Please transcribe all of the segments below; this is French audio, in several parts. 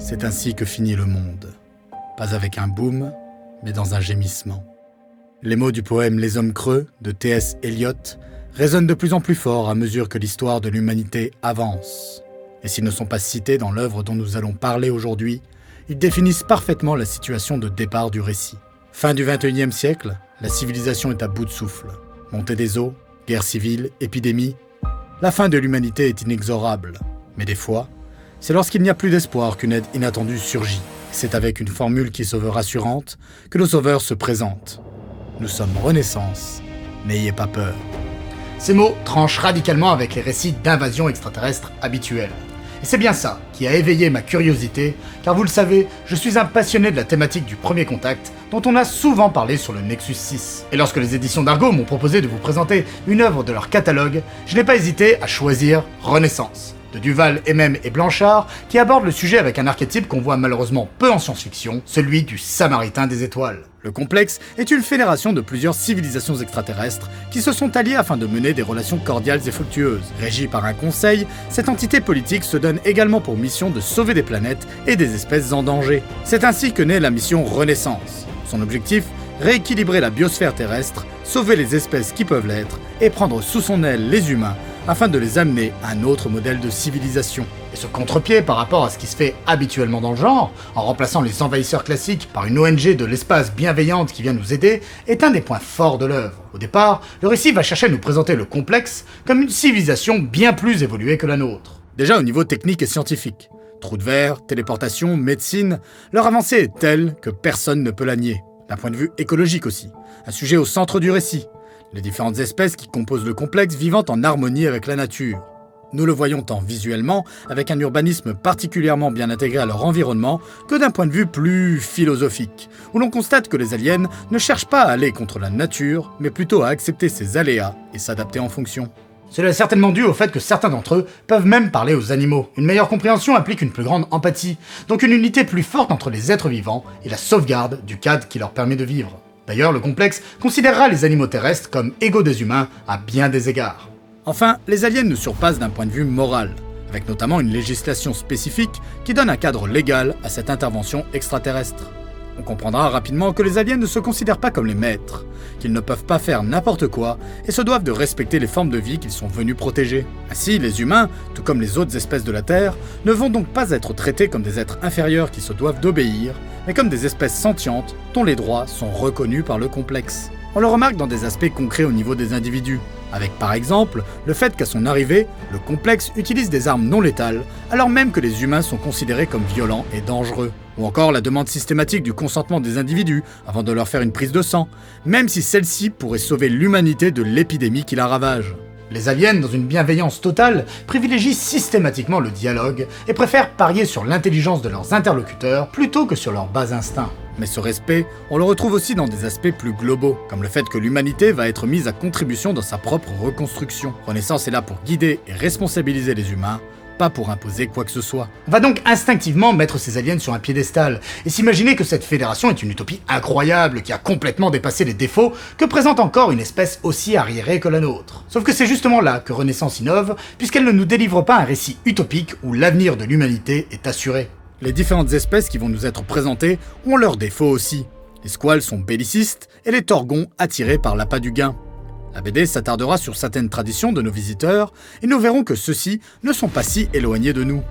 C'est ainsi que finit le monde. Pas avec un boom, mais dans un gémissement. Les mots du poème « Les hommes creux » de T.S. Eliot résonnent de plus en plus fort à mesure que l'histoire de l'humanité avance. Et s'ils ne sont pas cités dans l'œuvre dont nous allons parler aujourd'hui, ils définissent parfaitement la situation de départ du récit. Fin du XXIe siècle, la civilisation est à bout de souffle. Montée des eaux, guerre civile, épidémie. La fin de l'humanité est inexorable. Mais des fois, c'est lorsqu'il n'y a plus d'espoir qu'une aide inattendue surgit. C'est avec une formule qui se veut rassurante que le sauveur se présente. Nous sommes Renaissance, n'ayez pas peur. Ces mots tranchent radicalement avec les récits d'invasion extraterrestre habituels. Et c'est bien ça qui a éveillé ma curiosité, car vous le savez, je suis un passionné de la thématique du premier contact, dont on a souvent parlé sur le Nexus 6. Et lorsque les éditions d'Argo m'ont proposé de vous présenter une œuvre de leur catalogue, je n'ai pas hésité à choisir Renaissance, de Duval, Emem et Blanchard, qui aborde le sujet avec un archétype qu'on voit malheureusement peu en science-fiction, celui du Samaritain des étoiles. Le complexe est une fédération de plusieurs civilisations extraterrestres qui se sont alliées afin de mener des relations cordiales et fructueuses. Régie par un conseil, cette entité politique se donne également pour mission de sauver des planètes et des espèces en danger. C'est ainsi que naît la mission Renaissance. Son objectif, rééquilibrer la biosphère terrestre, sauver les espèces qui peuvent l'être et prendre sous son aile les humains afin de les amener à un autre modèle de civilisation. Et ce contre-pied par rapport à ce qui se fait habituellement dans le genre, en remplaçant les envahisseurs classiques par une ONG de l'espace bienveillante qui vient nous aider, est un des points forts de l'œuvre. Au départ, le récit va chercher à nous présenter le complexe comme une civilisation bien plus évoluée que la nôtre. Déjà au niveau technique et scientifique, trous de verre, téléportation, médecine, leur avancée est telle que personne ne peut la nier. D'un point de vue écologique aussi, un sujet au centre du récit. Les différentes espèces qui composent le complexe vivant en harmonie avec la nature. Nous le voyons tant visuellement, avec un urbanisme particulièrement bien intégré à leur environnement, que d'un point de vue plus philosophique, où l'on constate que les aliens ne cherchent pas à aller contre la nature, mais plutôt à accepter ses aléas et s'adapter en fonction. Cela est certainement dû au fait que certains d'entre eux peuvent même parler aux animaux. Une meilleure compréhension implique une plus grande empathie, donc une unité plus forte entre les êtres vivants et la sauvegarde du cadre qui leur permet de vivre. D'ailleurs, le complexe considérera les animaux terrestres comme égaux des humains à bien des égards. Enfin, les aliens nous surpassent d'un point de vue moral, avec notamment une législation spécifique qui donne un cadre légal à cette intervention extraterrestre. On comprendra rapidement que les aliens ne se considèrent pas comme les maîtres, qu'ils ne peuvent pas faire n'importe quoi et se doivent de respecter les formes de vie qu'ils sont venus protéger. Ainsi, les humains, tout comme les autres espèces de la Terre, ne vont donc pas être traités comme des êtres inférieurs qui se doivent d'obéir, mais comme des espèces sentientes dont les droits sont reconnus par le complexe. On le remarque dans des aspects concrets au niveau des individus, avec par exemple le fait qu'à son arrivée, le complexe utilise des armes non létales, alors même que les humains sont considérés comme violents et dangereux. Ou encore la demande systématique du consentement des individus avant de leur faire une prise de sang, même si celle-ci pourrait sauver l'humanité de l'épidémie qui la ravage. Les aliens, dans une bienveillance totale, privilégient systématiquement le dialogue et préfèrent parier sur l'intelligence de leurs interlocuteurs plutôt que sur leurs bas instincts. Mais ce respect, on le retrouve aussi dans des aspects plus globaux, comme le fait que l'humanité va être mise à contribution dans sa propre reconstruction. Renaissance est là pour guider et responsabiliser les humains, pas pour imposer quoi que ce soit. On va donc instinctivement mettre ces aliens sur un piédestal et s'imaginer que cette fédération est une utopie incroyable qui a complètement dépassé les défauts que présente encore une espèce aussi arriérée que la nôtre. Sauf que c'est justement là que Renaissance innove, puisqu'elle ne nous délivre pas un récit utopique où l'avenir de l'humanité est assuré. Les différentes espèces qui vont nous être présentées ont leurs défauts aussi. Les squales sont bellicistes et les torgons attirés par l'appât du gain. La BD s'attardera sur certaines traditions de nos visiteurs et nous verrons que ceux-ci ne sont pas si éloignés de nous.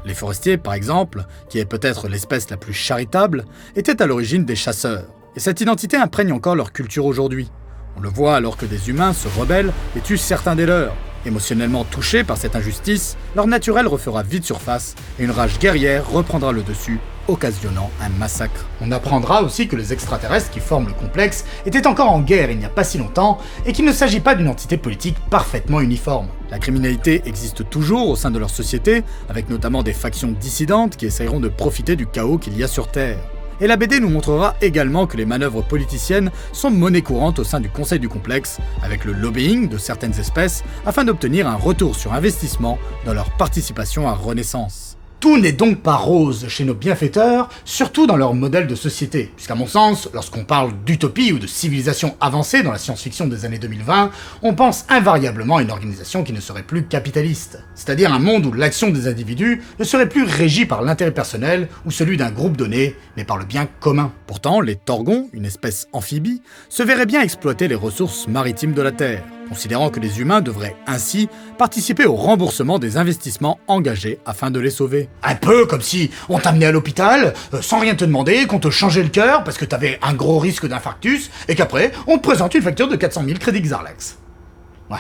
Les forestiers, par exemple, qui est peut-être l'espèce la plus charitable, étaient à l'origine des chasseurs. Et cette identité imprègne encore leur culture aujourd'hui. On le voit alors que des humains se rebellent et tuent certains des leurs. Émotionnellement touchés par cette injustice, leur naturel refera vite surface et une rage guerrière reprendra le dessus, occasionnant un massacre. On apprendra aussi que les extraterrestres qui forment le complexe étaient encore en guerre il n'y a pas si longtemps et qu'il ne s'agit pas d'une entité politique parfaitement uniforme. La criminalité existe toujours au sein de leur société, avec notamment des factions dissidentes qui essaieront de profiter du chaos qu'il y a sur Terre. Et la BD nous montrera également que les manœuvres politiciennes sont monnaie courante au sein du conseil du complexe, avec le lobbying de certaines espèces afin d'obtenir un retour sur investissement dans leur participation à Renaissance. Tout n'est donc pas rose chez nos bienfaiteurs, surtout dans leur modèle de société. Puisqu'à mon sens, lorsqu'on parle d'utopie ou de civilisation avancée dans la science-fiction des années 2020, on pense invariablement à une organisation qui ne serait plus capitaliste. C'est-à-dire un monde où l'action des individus ne serait plus régie par l'intérêt personnel ou celui d'un groupe donné, mais par le bien commun. Pourtant, les Torgons, une espèce amphibie, se verraient bien exploiter les ressources maritimes de la Terre, considérant que les humains devraient ainsi participer au remboursement des investissements engagés afin de les sauver. Un peu comme si on t'amenait à l'hôpital, sans rien te demander, qu'on te changeait le cœur parce que t'avais un gros risque d'infarctus, et qu'après, on te présente une facture de 400 000 crédits Xarlax. Ouais,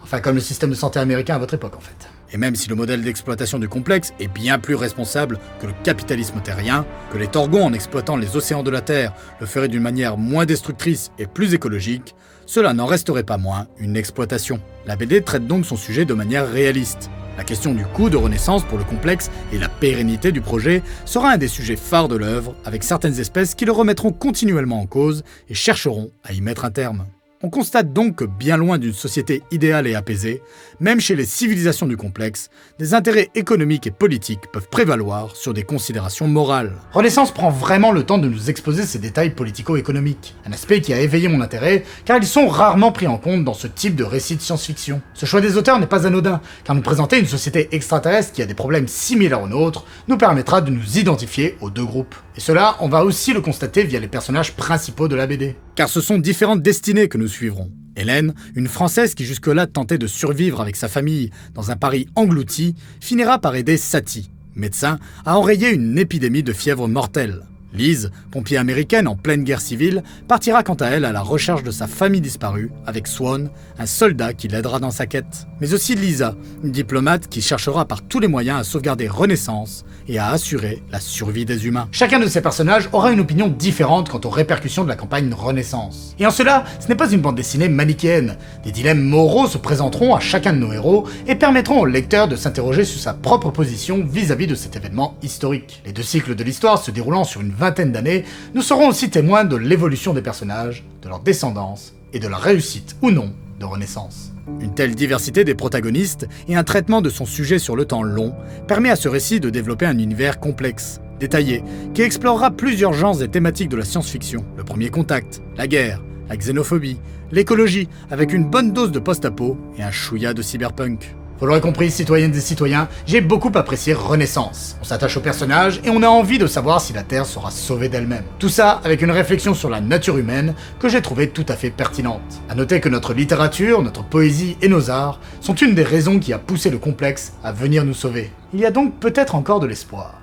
enfin comme le système de santé américain à votre époque en fait. Et même si le modèle d'exploitation du complexe est bien plus responsable que le capitalisme terrien, que les Torgons en exploitant les océans de la Terre le feraient d'une manière moins destructrice et plus écologique, cela n'en resterait pas moins une exploitation. La BD traite donc son sujet de manière réaliste. La question du coût de renaissance pour le complexe et la pérennité du projet sera un des sujets phares de l'œuvre, avec certaines espèces qui le remettront continuellement en cause et chercheront à y mettre un terme. On constate donc que bien loin d'une société idéale et apaisée, même chez les civilisations du complexe, des intérêts économiques et politiques peuvent prévaloir sur des considérations morales. Renaissance prend vraiment le temps de nous exposer ces détails politico-économiques, un aspect qui a éveillé mon intérêt car ils sont rarement pris en compte dans ce type de récit de science-fiction. Ce choix des auteurs n'est pas anodin, car nous présenter une société extraterrestre qui a des problèmes similaires aux nôtres nous permettra de nous identifier aux deux groupes. Et cela, on va aussi le constater via les personnages principaux de la BD. Car ce sont différentes destinées que nous suivrons. Hélène, une Française qui jusque-là tentait de survivre avec sa famille dans un Paris englouti, finira par aider Satie, médecin, à enrayer une épidémie de fièvre mortelle. Lise, pompier américaine en pleine guerre civile, partira quant à elle à la recherche de sa famille disparue, avec Swan, un soldat qui l'aidera dans sa quête. Mais aussi Lisa, une diplomate qui cherchera par tous les moyens à sauvegarder Renaissance et à assurer la survie des humains. Chacun de ces personnages aura une opinion différente quant aux répercussions de la campagne Renaissance. Et en cela, ce n'est pas une bande dessinée manichéenne. Des dilemmes moraux se présenteront à chacun de nos héros et permettront au lecteur de s'interroger sur sa propre position vis-à-vis de cet événement historique. Les deux cycles de l'histoire se déroulant sur une vingtaine d'années, nous serons aussi témoins de l'évolution des personnages, de leur descendance et de la réussite ou non de Renaissance. Une telle diversité des protagonistes et un traitement de son sujet sur le temps long permet à ce récit de développer un univers complexe, détaillé, qui explorera plusieurs genres et thématiques de la science-fiction. Le premier contact, la guerre, la xénophobie, l'écologie, avec une bonne dose de post-apo et un chouïa de cyberpunk. Vous l'aurez compris, citoyennes et citoyens, j'ai beaucoup apprécié Renaissance. On s'attache aux personnages et on a envie de savoir si la Terre sera sauvée d'elle-même. Tout ça avec une réflexion sur la nature humaine que j'ai trouvée tout à fait pertinente. À noter que notre littérature, notre poésie et nos arts sont une des raisons qui a poussé le complexe à venir nous sauver. Il y a donc peut-être encore de l'espoir.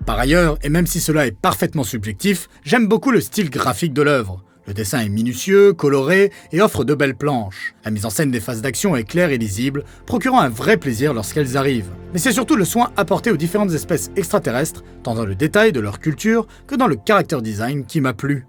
Par ailleurs, et même si cela est parfaitement subjectif, j'aime beaucoup le style graphique de l'œuvre. Le dessin est minutieux, coloré et offre de belles planches. La mise en scène des phases d'action est claire et lisible, procurant un vrai plaisir lorsqu'elles arrivent. Mais c'est surtout le soin apporté aux différentes espèces extraterrestres, tant dans le détail de leur culture que dans le character design qui m'a plu.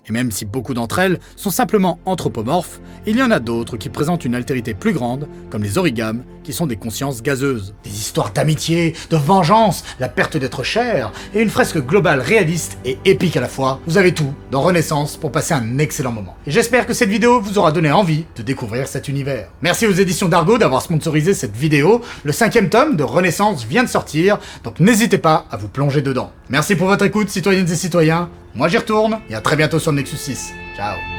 Et même si beaucoup d'entre elles sont simplement anthropomorphes, il y en a d'autres qui présentent une altérité plus grande, comme les origames, qui sont des consciences gazeuses. Des histoires d'amitié, de vengeance, la perte d'être cher, et une fresque globale réaliste et épique à la fois. Vous avez tout dans Renaissance pour passer un excellent moment. Et j'espère que cette vidéo vous aura donné envie de découvrir cet univers. Merci aux éditions d'Argo d'avoir sponsorisé cette vidéo. Le 5e tome de Renaissance vient de sortir, donc n'hésitez pas à vous plonger dedans. Merci pour votre écoute, citoyennes et citoyens. Moi j'y retourne, et à très bientôt sur Nexus 6. Ciao.